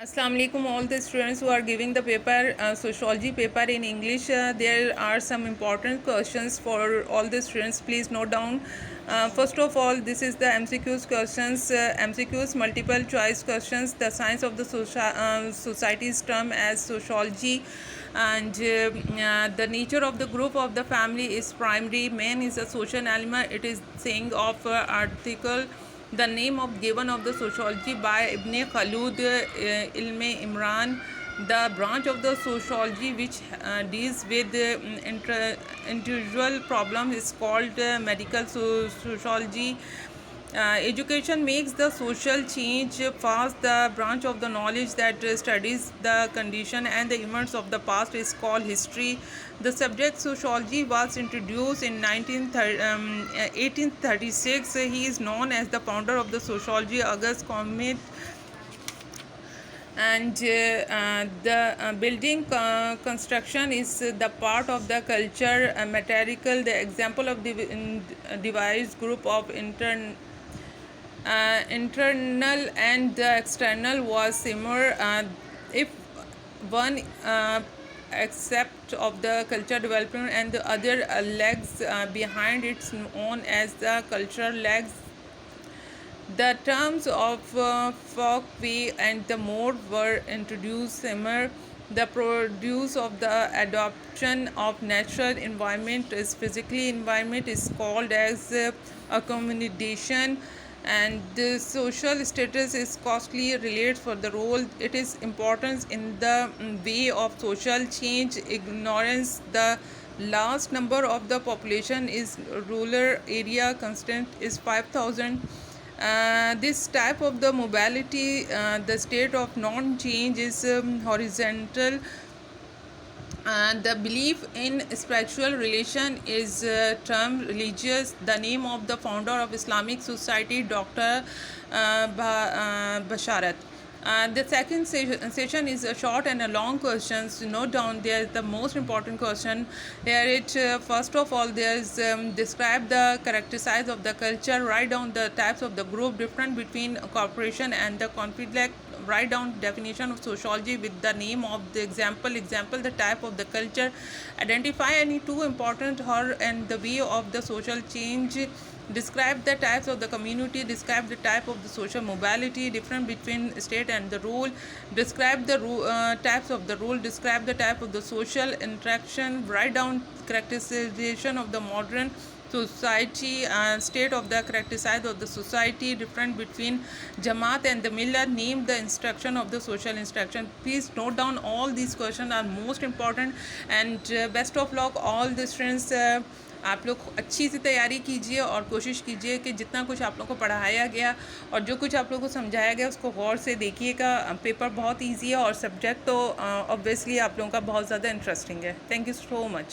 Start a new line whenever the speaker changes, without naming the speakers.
Assalamu alaikum all the students who are giving the paper sociology paper in English. There are some important questions for all the students. Please note down. First of all, this is the MCQs questions. MCQs multiple choice questions. The science of the society's term as sociology, and the nature of the group of the family is primary. Man is a social element. It is saying of article. The name of given of the sociology by Ibn Khaldun, Ilme Imran, the branch of the sociology which deals with individual problems is called medical sociology. Education makes the social change fast. The branch of the knowledge that studies the condition and the events of the past is called history. The subject sociology was introduced in 1836. He is known as the founder of the sociology, August Comte. And the building construction is the part of the culture material. The example of the device group of internal and the external was similar. If one accept of the culture development and the other legs behind it's known as the cultural legs. The terms of folk way and the mode were introduced similar. The produce of the adoption of natural environment is physically environment is called as accommodation, and the social status is costly related for the role it is importance in the way of social change. Ignorance, the last number of the population is rural area constant is 5,000. This type of the mobility, the state of non-change is horizontal. The belief in spiritual relation is termed religious. The name of the founder of Islamic Society, Dr. Basharat. The second session is a short and a long questions. Note down there is the most important question here. It first of all there is describe the characteristics of the culture. Write down the types of the group, different between cooperation and the conflict. Write down definition of sociology with the name of the example the type of the culture. Identify any two important her and the way of the social change. Describe the types of the community. Describe the type of the social mobility, different between state and the rule. Describe the types of the rule. Describe the type of the social interaction. Write down characterization of the modern society, state of the characteristic of the society, different between Jamaat and the Millah. Name the instruction of the social instruction. Please note down all these questions are most important, and best of luck all the students. आप लोग अच्छी सी तैयारी कीजिए और कोशिश कीजिए कि जितना कुछ आप लोग को पढ़ाया गया और जो कुछ आप लोग को समझाया गया उसको गौर से देखिएगा. पेपर बहुत इजी है और सब्जेक्ट तो ऑब्वियसली आप लोगों का बहुत ज़्यादा इंटरेस्टिंग है. Thank you so much.